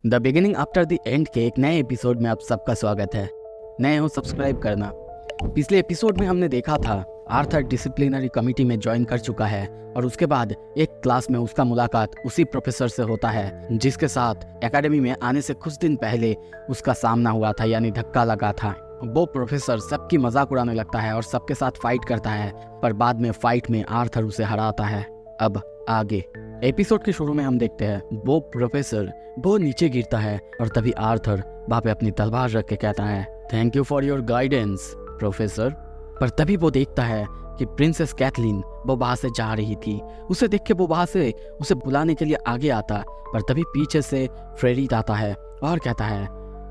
The beginning after the end के एक नए एपिसोड में आप सबका स्वागत है। नए हो सब्सक्राइब करना। पिछले एपिसोड में हमने देखा था आर्थर डिसिप्लिनरी कमेटी में ज्वाइन कर चुका है और उसके बाद एक क्लास में उसका मुलाकात उसी प्रोफेसर से होता है जिसके साथ एकेडमी में आने से कुछ दिन पहले उसका सामना हुआ था, यानी धक्का लगा था। वो प्रोफेसर सबकी मजाक उड़ाने लगता है और सबके साथ फाइट करता है, पर बाद में फाइट में आर्थर उसे हराता है। अब आगे एपिसोड के शुरू में हम देखते हैं वो प्रोफेसर वो नीचे गिरता है और तभी आर्थर वहाँ पे अपनी तलवार रख के कहता है, thank you for your guidance professor. पर तभी वो देखता है कि प्रिंसेस कैथलीन वो वहाँ से जा रही थी। उसे देख के वो वहाँ से उसे बुलाने के लिए आगे आता, पर तभी पीछे से फ्रेडीज आता है और कहता है,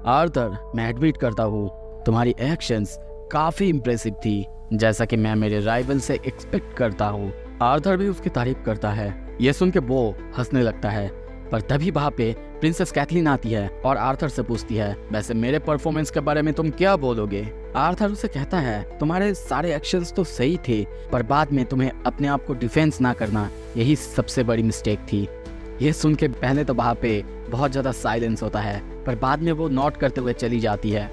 आर्थर मैं एडमिट करता हूँ तुम्हारी एक्शंस काफ़ी इम्प्रेसिव थी, जैसा कि मैं मेरे राइवल से एक्सपेक्ट करता हूँ। आर्थर भी उसकी तारीफ करता है। ये सुन के वो हंसने लगता है, पर तभी वहाँ पे प्रिंसेस कैथलीन आती है और आर्थर से पूछती है, वैसे मेरे परफॉर्मेंस के बारे में तुम क्या बोलोगे? आर्थर उसे कहता है, तुम्हारे सारे एक्शंस तो सही थे, पर बाद में तुम्हें अपने आप को डिफेंस ना करना यही सबसे बड़ी मिस्टेक थी। ये सुन के पहले तो वहाँ पे बहुत ज़्यादा साइलेंस होता है, पर बाद में वो नोट करते हुए चली जाती है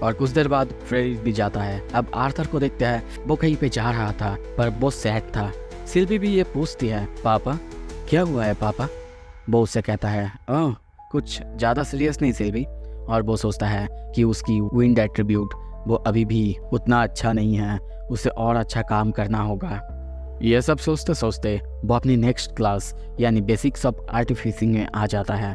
और कुछ देर बाद फ्रेडरिक भी जाता है। अब आर्थर को देखता है वो कहीं पे जा रहा था, पर वो सैड था। सिल्वी भी ये पूछती है, पापा क्या हुआ है पापा? वो उससे कहता है, ओह कुछ ज़्यादा सीरियस नहीं सिल्वी। और वो सोचता है कि उसकी विंड एट्रीब्यूट वो अभी भी उतना अच्छा नहीं है, उसे और अच्छा काम करना होगा। ये सब सोचते सोचते वो अपनी नेक्स्ट क्लास यानी बेसिक्स ऑफ आर्टिफिशिंग में आ जाता है।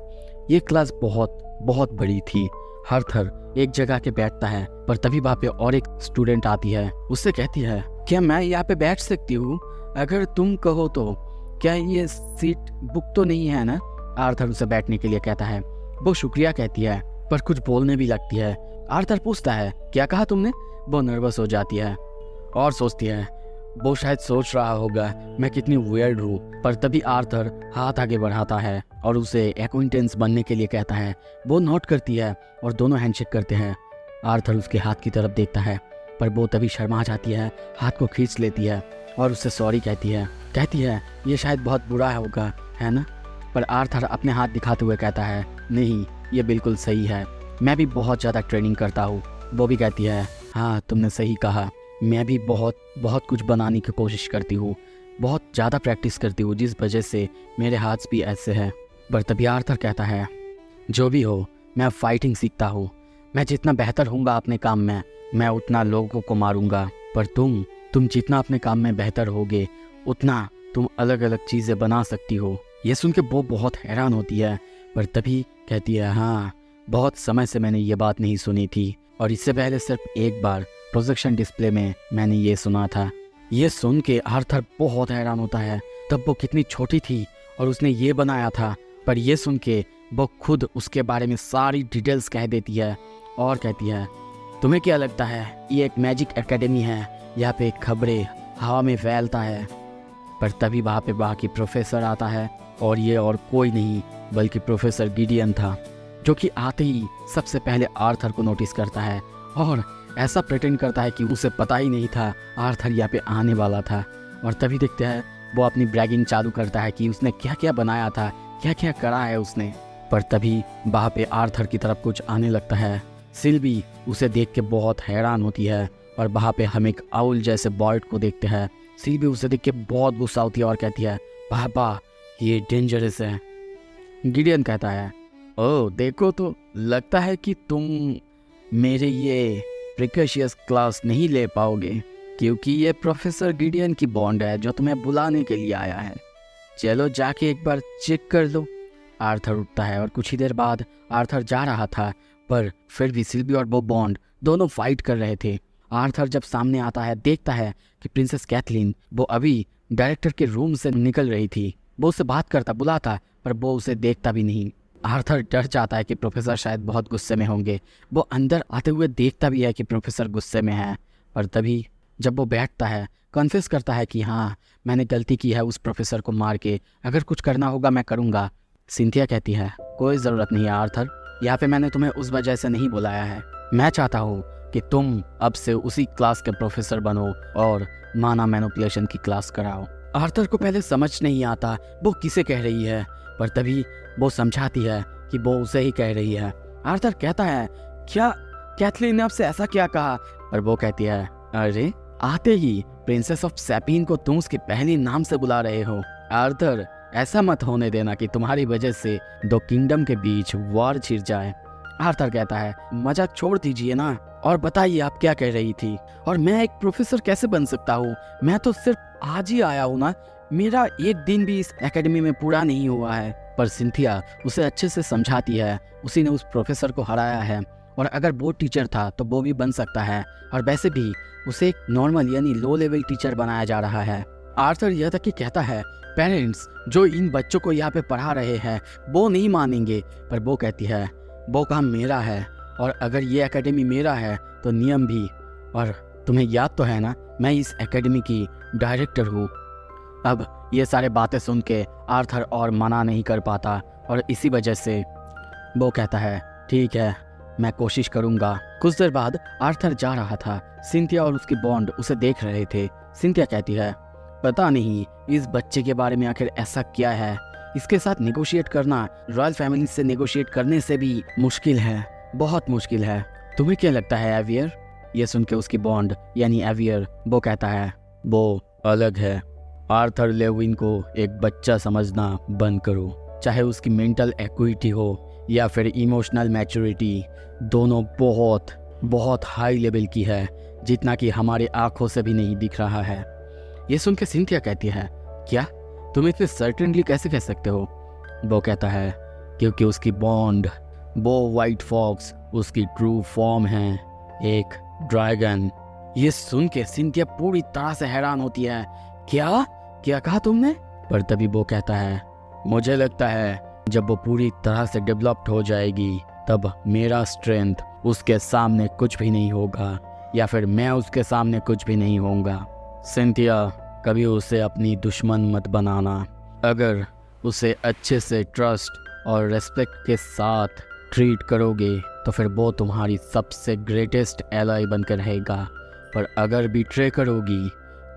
ये क्लास बहुत बहुत बड़ी थी। आर्थर एक जगह के बैठता है, पर तभी वहाँ पे और एक स्टूडेंट आती है। उससे कहती है, क्या मैं यहाँ पे बैठ सकती हूँ? अगर तुम कहो तो। क्या ये सीट बुक तो नहीं है ना? आर्थर उसे बैठने के लिए कहता है। वो शुक्रिया कहती है, पर कुछ बोलने भी लगती है। आर्थर पूछता है, क्या कहा तुमने? वो नर्वस हो जाती है और सोचती है वो शायद सोच रहा होगा मैं कितनी वियर्ड हूँ। पर तभी आर्थर हाथ आगे बढ़ाता है और उसे एक्विंटेंस बनने के लिए कहता है। वो नोट करती है और दोनों हैंडशेक करते हैं। आर्थर उसके हाथ की तरफ देखता है, पर वो तभी शर्मा जाती है, हाथ को खींच लेती है और उससे सॉरी कहती है ये शायद बहुत बुरा होगा, है ना? पर आर्थर अपने हाथ दिखाते हुए कहता है, नहीं ये बिल्कुल सही है, मैं भी बहुत ज़्यादा ट्रेनिंग करता हूँ। वो भी कहती है, हाँ तुमने सही कहा, मैं भी बहुत कुछ बनाने की कोशिश करती हूँ, बहुत ज़्यादा प्रैक्टिस करती हूँ, जिस वजह से मेरे हाथ भी ऐसे हैं। पर तभी आर्थर कहता है, जो भी हो मैं फाइटिंग सीखता हूँ, मैं जितना बेहतर होऊंगा अपने काम में मैं उतना लोगों को मारूंगा। पर तुम जितना अपने काम में बेहतर होगे उतना तुम अलग अलग चीज़ें बना सकती हो। ये सुन के वो बहुत हैरान होती है, पर तभी कहती है, हाँ बहुत समय से मैंने ये बात नहीं सुनी थी, और इससे पहले सिर्फ एक बार प्रोजेक्शन डिस्प्ले में मैंने ये सुना था। ये सुन के आर्थर बहुत हैरान होता है, तब वो कितनी छोटी थी और उसने ये बनाया था। पर ये सुन के वो खुद उसके बारे में सारी डिटेल्स कह देती है और कहती है, तुम्हें क्या लगता है ये एक मैजिक एकेडमी है, यहाँ पे खबरें हवा में फैलता है? पर तभी वहाँ पे बाकी प्रोफेसर आता है, और ये और कोई नहीं बल्कि प्रोफेसर गिडियन था, जो कि आते ही सबसे पहले आर्थर को नोटिस करता है और ऐसा प्रिटेंड करता है कि उसे पता ही नहीं था आर्थर यहाँ पे आने वाला था। और तभी देखते हैं वो अपनी ब्रैगिंग चालू करता है कि उसने क्या क्या बनाया था, क्या क्या करा है उसने। पर तभी वहाँ पे आर्थर की तरफ कुछ आने लगता है। सिल्वी उसे देख के बहुत हैरान होती है और वहाँ पे हम एक आउल जैसे बर्ड को देखते हैं। सिल्वी उसे देख के बहुत गुस्सा होती है और कहती है, पापा ये डेंजरस है। गिडियन कहता है, ओह देखो तो लगता है कि तुम मेरे ये प्रिकॉशियस क्लास नहीं ले पाओगे, क्योंकि ये प्रोफेसर गिडियन की बॉन्ड है जो तुम्हें बुलाने के लिए आया है। चलो जाके एक बार चेक कर लो। आर्थर उठता है और कुछ ही देर बाद आर्थर जा रहा था, पर फिर भी सिल्वी और वो बॉन्ड दोनों फाइट कर रहे थे। आर्थर जब सामने आता है देखता है कि प्रिंसेस कैथलीन वो अभी डायरेक्टर के रूम से निकल रही थी। वो उससे बात करता बुलाता, पर वो उसे देखता भी नहीं। आर्थर डर जाता है कि प्रोफेसर शायद बहुत गुस्से में होंगे। वो अंदर आते हुए देखता भी है कि प्रोफेसर गुस्से में है, पर तभी जब वो बैठता है कन्फेस करता है कि हाँ मैंने गलती की है उस प्रोफेसर को मार के, अगर कुछ करना होगा मैं करूँगा। सिंथिया कहती है, कोई ज़रूरत नहीं है आर्थर, यहाँ पे मैंने तुम्हें उस वजह से नहीं बुलाया है। मैं चाहता हूँ कि तुम अब से उसी क्लास के प्रोफेसर बनो और माना मैनिपुलेशन की क्लास कराओ। आर्थर को पहले समझ नहीं आता वो किसे कह रही है, पर तभी वो समझाती है कि वो उसे ही कह रही है। आर्थर कहता है, क्या कैथलीन ने आपसे ऐसा क्या कहा? और वो कहती है, अरे आते ही प्रिंसेस ऑफ सैपीन को तुम उसके पहले नाम से बुला रहे हो। आर्थर, ऐसा मत होने देना कि तुम्हारी वजह से दो किंगडम के बीच वॉर छिड़ जाए। आर्थर कहता है, मजाक छोड़ दीजिए ना, और बताइए आप क्या कह रही थी? और मैं एक प्रोफेसर कैसे बन सकता हूँ? मैं तो सिर्फ आज ही आया हूँ ना, मेरा एक दिन भी इस एकेडमी में पूरा नहीं हुआ है। पर सिंथिया उसे अच्छे से समझाती है, उसी ने उस प्रोफेसर को हराया है, और अगर वो टीचर था तो वो भी बन सकता है, और वैसे भी उसे एक नॉर्मल यानी लो लेवल टीचर बनाया जा रहा है। आर्थर यह तक कि कहता है, पेरेंट्स जो इन बच्चों को यहाँ पे पढ़ा रहे हैं वो नहीं मानेंगे। पर वो कहती है, वो काम मेरा है, और अगर ये एकेडमी मेरा है तो नियम भी। और तुम्हें याद तो है ना, मैं इस एकेडमी की डायरेक्टर हूँ। अब ये सारे बातें सुन के आर्थर और मना नहीं कर पाता, और इसी वजह से वो कहता है, ठीक है, मैं कोशिश करूँगा। कुछ देर बाद आर्थर जा रहा था। सिंथिया और उसकी बॉन्ड उसे देख रहे थे। सिंथिया कहती है, पता नहीं इस बच्चे के बारे में आखिर ऐसा क्या है, इसके साथ नेगोशिएट करना रॉयल फैमिली से नेगोशिएट करने से भी मुश्किल है, बहुत मुश्किल है। तुम्हें क्या लगता है एवियर? ये सुन के उसकी बॉन्ड यानी एवियर वो कहता है, वो अलग है। आर्थर लेविन को एक बच्चा समझना बंद करो, चाहे उसकी मेंटल एक्विटी हो या फिर इमोशनल मैच्योरिटी, दोनों बहुत बहुत हाई लेवल की है, जितना कि हमारे आंखों से भी नहीं दिख रहा है। ये सुन के सिंथिया कहती है, क्या तुम इतने सर्टेनली कैसे कह सकते हो? वो कहता है, क्योंकि उसकी बॉन्ड, वो वाइट फॉक्स उसकी ट्रू फॉर्म है, एक ड्रैगन। ये सुन के सिंथिया पूरी तरह से हैरान होती है। क्या क्या कहा तुमने? पर तभी वो कहता है, मुझे लगता है जब वो पूरी तरह से डेवलप्ड हो जाएगी तब मेरा स्ट्रेंथ उसके सामने कुछ भी नहीं होगा, या फिर मैं उसके सामने कुछ भी नहीं होऊंगा। सिंथिया, कभी उसे अपनी दुश्मन मत बनाना। अगर उसे अच्छे से ट्रस्ट और रेस्पेक्ट के साथ ट्रीट करोगे तो फिर वो तुम्हारी सबसे ग्रेटेस्ट एलाई बनकर रहेगा, पर अगर बिट्रे करोगी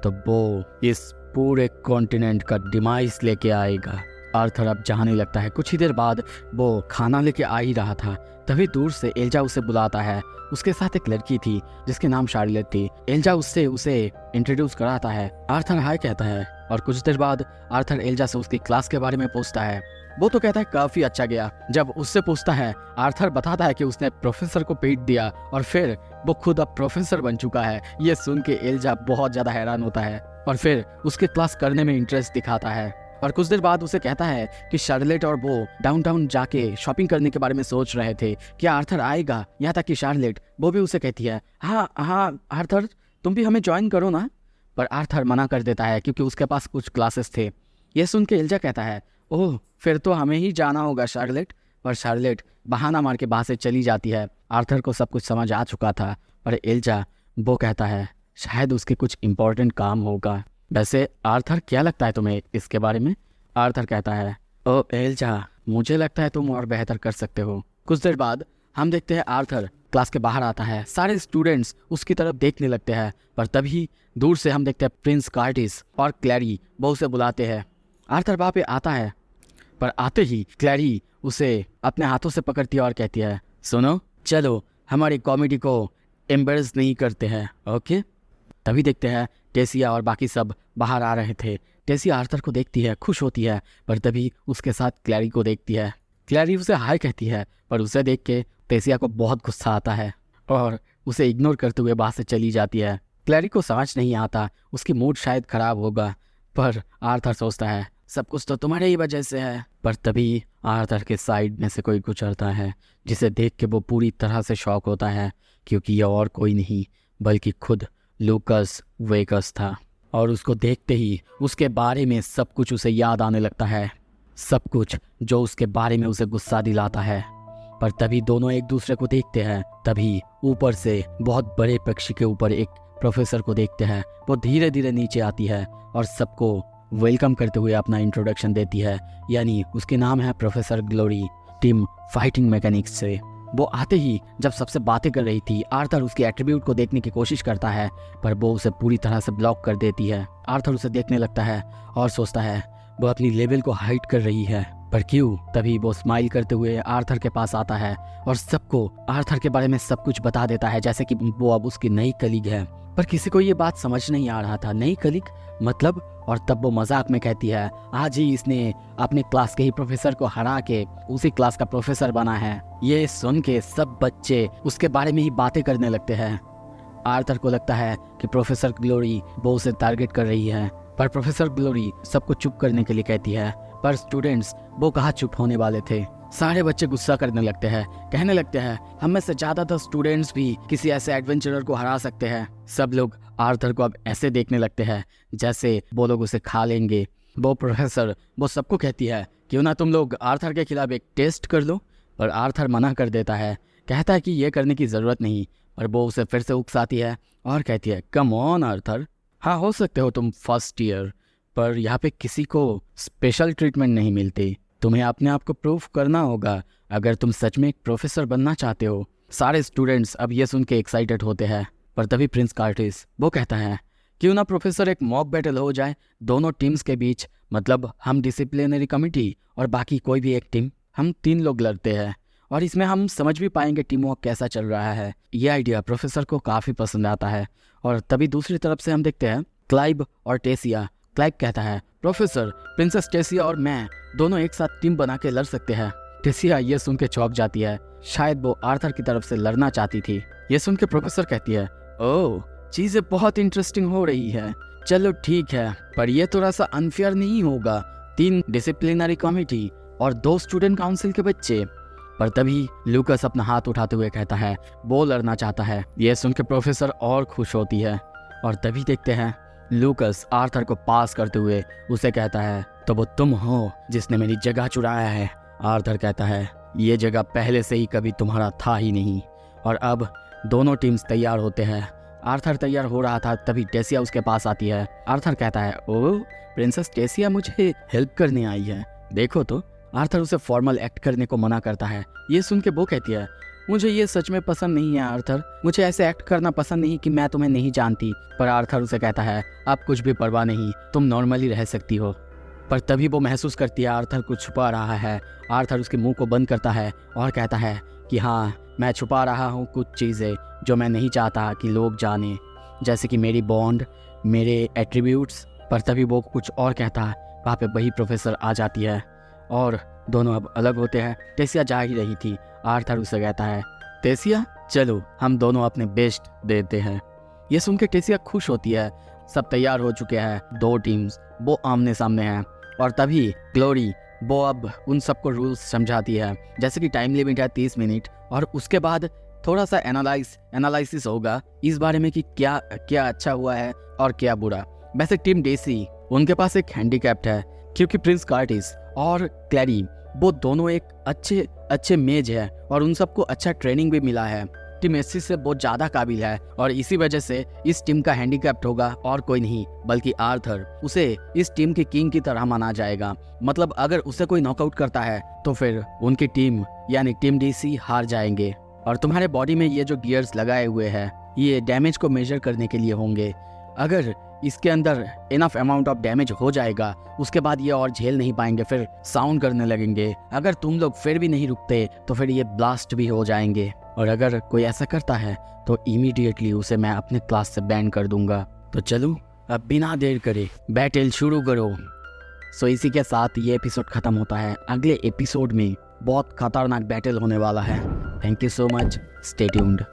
तो वो इस पूरे कॉन्टिनेंट का डिमाइस लेके आएगा। आर्थर अब जाने लगता है। कुछ ही देर बाद वो खाना लेके आ ही रहा था, तभी दूर से एल्जा उसे बुलाता है। उसके साथ एक लड़की थी जिसके नाम शार्लेट थी। एल्जा उससे उसे इंट्रोड्यूस कराता है। आर्थर हाय कहता है, और कुछ देर बाद आर्थर एल्जा से उसकी क्लास के बारे में पूछता है। वो तो कहता है काफी अच्छा गया। जब उससे पूछता है, आर्थर बताता है कि उसने प्रोफेसर को पीट दिया और फिर वो खुद अब प्रोफेसर बन चुका है। ये सुन के एल्जा बहुत ज्यादा हैरान होता है और फिर उसके क्लास करने में इंटरेस्ट दिखाता है। और कुछ देर बाद उसे कहता है कि शार्लेट और वो डाउनटाउन जाके शॉपिंग करने के बारे में सोच रहे थे, क्या आर्थर आएगा? यहाँ तक कि शार्लेट वो भी उसे कहती है, हाँ आर्थर तुम भी हमें ज्वाइन करो ना। पर आर्थर मना कर देता है क्योंकि उसके पास कुछ क्लासेस थे। ये सुन के एल्जा कहता है, ओह फिर तो हमें ही जाना होगा शार्लेट। पर शार्लेट बहाना मार के वहाँ से चली जाती है। आर्थर को सब कुछ समझ आ चुका था, पर एल्जा वो कहता है शायद उसके कुछ इम्पोर्टेंट काम होगा। वैसे आर्थर क्या लगता है तुम्हें इसके बारे में? आर्थर कहता है, ओ एल्जा मुझे लगता है तुम और बेहतर कर सकते हो। कुछ देर बाद हम देखते हैं आर्थर क्लास के बाहर आता है। सारे स्टूडेंट्स उसकी तरफ देखने लगते हैं, पर तभी दूर से हम देखते हैं प्रिंस कार्टिस और क्लैरी वो उसे बुलाते हैं। आर्थर वहाँ पे आता है, पर आते ही क्लैरी उसे अपने हाथों से पकड़ती है और कहती है, सुनो चलो हमारी कॉमेडी को एम्बेरस नहीं करते हैं, ओके। तभी देखते हैं टेसिया और बाकी सब बाहर आ रहे थे। टेसिया आर्थर को देखती है, खुश होती है, पर तभी उसके साथ क्लैरी को देखती है। क्लैरी उसे हाय कहती है, पर उसे देख के टेसिया को बहुत गुस्सा आता है और उसे इग्नोर करते हुए वहाँ से चली जाती है। क्लैरी को समझ नहीं आता, उसकी मूड शायद खराब होगा, पर आर्थर सोचता है सब कुछ तो तुम्हारे ही वजह से है। पर तभी आर्थर के साइड में से कोई गुजरता है, जिसे देख के वो पूरी तरह से शॉक होता है, क्योंकि यह और कोई नहीं बल्कि खुद लूकस वेकस था। और उसको देखते ही उसके बारे में सब कुछ उसे याद आने लगता है, सब कुछ जो उसके बारे में उसे गुस्सा दिलाता है। पर तभी दोनों एक दूसरे को देखते हैं। तभी ऊपर से बहुत बड़े पक्षी के ऊपर एक प्रोफेसर को देखते हैं। वो धीरे धीरे नीचे आती है और सबको वेलकम करते हुए अपना इंट्रोडक्शन देती है, यानी उसके नाम है professor glory, team fighting mechanics से। वो आते ही जब सबसे बातें कर रही थी, आर्थर उसके एट्रीब्यूट को देखने की कोशिश करता है, पर वो उसे पूरी तरह से ब्लॉक कर देती है। आर्थर उसे देखने लगता है और सोचता है वो अपनी लेवल को हाइड कर रही है। पर क्यों? तभी वो स्माइल करते हुए आर्थर के पास आता है और सबको आर्थर के बारे में सब कुछ बता देता है, जैसे कि वो अब उसकी नई कलीग है। पर किसी को ये बात समझ नहीं आ रहा था, नई कलीग मतलब। और तब वो मजाक में कहती है, आज ही इसने अपने क्लास के ही प्रोफेसर को हरा के उसी क्लास का प्रोफेसर बना है। ये सुन के सब बच्चे उसके बारे में ही बातें करने लगते हैं। आर्थर को लगता है कि प्रोफेसर ग्लोरी वो उसे टारगेट कर रही है, पर प्रोफेसर ग्लोरी सबको चुप करने के लिए कहती है। पर स्टूडेंट्स वो कहाँ चुप होने वाले थे। सारे बच्चे गुस्सा करने लगते हैं, कहने लगते हैं हम में से ज्यादातर स्टूडेंट्स भी किसी ऐसे एडवेंचरर को हरा सकते हैं। सब लोग आर्थर को अब ऐसे देखने लगते हैं जैसे वो लोग उसे खा लेंगे। वो प्रोफेसर वो सबको कहती है क्यों ना तुम लोग आर्थर के खिलाफ एक टेस्ट कर लो, पर आर्थर मना कर देता है, कहता है कि ये करने की ज़रूरत नहीं। पर वो उसे फिर से उकसाती है और कहती है कम ऑन आर्थर, हाँ हो सकते हो तुम फर्स्ट ईयर, पर यहाँ पे किसी को स्पेशल ट्रीटमेंट नहीं मिलती। तुम्हें अपने आप को प्रूफ करना होगा अगर तुम सच में एक प्रोफेसर बनना चाहते हो। सारे स्टूडेंट्स अब ये सुन के एक्साइटेड होते हैं। पर तभी प्रिंस कार्टिस वो कहता है क्यों ना प्रोफेसर एक मॉक बैटल हो जाए दोनों टीम्स के बीच, मतलब हम डिसिप्लिनरी कमेटी और बाकी कोई भी एक टीम, हम 3 लोग लड़ते हैं और इसमें हम समझ भी पाएंगे टीम वर्क कैसा चल रहा है। ये आइडिया प्रोफेसर को काफ़ी पसंद आता है। और तभी दूसरी तरफ से हम देखते हैं क्लाइव और टेसिया। क्लाइव कहता है प्रोफेसर, प्रिंसेस टेसिया और मैं दोनों एक साथ टीम बना के लड़ सकते हैं। टेसिया ये सुन के चौंक जाती है, शायद वो आर्थर की तरफ से लड़ना चाहती थी। ये सुन के प्रोफेसर कहती है ओह चीज़ें बहुत इंटरेस्टिंग हो रही है, चलो ठीक है, पर यह थोड़ा सा अनफेयर नहीं होगा, 3 डिसिप्लिनरी कमेटी और 2 स्टूडेंट काउंसिल के बच्चे। पर तभी लूकस अपना हाथ उठाते हुए कहता है वो लड़ना चाहता है। यह सुन के प्रोफेसर और खुश होती है। और तभी देखते हैं लूकस आर्थर को पास करते हुए उसे कहता है तो वो तुम हो जिसने मेरी जगह चुराया है। आर्थर कहता है ये जगह पहले से ही कभी तुम्हारा था ही नहीं। और अब दोनों टीम्स तैयार होते हैं। आर्थर तैयार हो रहा था तभी टेसिया उसके पास आती है। आर्थर कहता है ओह प्रिंसेस टेसिया मुझे हेल्प करने आई है, देखो तो। आर्थर उसे फॉर्मल एक्ट करने को मना करता है। ये सुन के वो कहती है मुझे ये सच में पसंद नहीं है आर्थर, मुझे ऐसे एक्ट करना पसंद नहीं कि मैं तुम्हें नहीं जानती। पर आर्थर उसे कहता है अब कुछ भी परवाह नहीं, तुम नॉर्मली रह सकती हो। पर तभी वो महसूस करती है आर्थर कुछ छुपा रहा है। आर्थर उसके मुंह को बंद करता है और कहता है कि हाँ मैं छुपा रहा हूँ कुछ चीज़ें जो मैं नहीं चाहता कि लोग जाने, जैसे कि मेरी बॉन्ड, मेरे एट्रीब्यूट्स। पर तभी वो कुछ और कहता है, वहाँ पे वही प्रोफेसर आ जाती है और दोनों अब अलग होते हैं। टेसिया जा ही रही थी। आर्थर उसे कहता है टेसिया चलो हम दोनों अपने बेस्ट देते हैं। ये सुन के टेसिया खुश होती है। सब तैयार हो चुके हैं, 2 टीम्स वो आमने सामने हैं। और तभी ग्लोरी वो अब उन सबको रूल्स समझाती है, जैसे कि टाइम लिमिट है 30 मिनट और उसके बाद थोड़ा सा एनालिसिस होगा इस बारे में कि क्या क्या अच्छा हुआ है और क्या बुरा। वैसे टीम डेसी उनके पास एक हैंडीकैप्ट है क्योंकि प्रिंस कार्टिस और क्लैरी वो दोनों एक अच्छे मेज है और उन सबको अच्छा ट्रेनिंग भी मिला है। टीम एससी से बहुत ज़्यादा काबिल है और इसी वजह से इस टीम का हैंडीकैप्ट होगा और कोई नहीं बल्कि आर्थर। उसे इस टीम के किंग की तरह माना जाएगा, मतलब अगर उसे कोई नॉकआउट करता है तो फिर उनकी टीम यानी टीम डीसी हार जाएंगे। और तुम्हारे बॉडी में ये जो गियर्स लगाए हुए हैं ये डैमेज को मेजर करने के लिए होंगे। अगर इसके अंदर इनफ अमाउंट ऑफ डैमेज हो जाएगा उसके बाद ये और झेल नहीं पाएंगे, फिर साउंड करने लगेंगे। अगर तुम लोग फिर भी नहीं रुकते तो फिर ये ब्लास्ट भी हो जाएंगे और अगर कोई ऐसा करता है तो इमीडिएटली उसे मैं अपने क्लास से बैन कर दूंगा। तो चलो अब बिना देर करे बैटल शुरू करो। सो इसी के साथ ये एपिसोड खत्म होता है। अगले एपिसोड में बहुत खतरनाक बैटल होने वाला है। Thank you so much, stay tuned.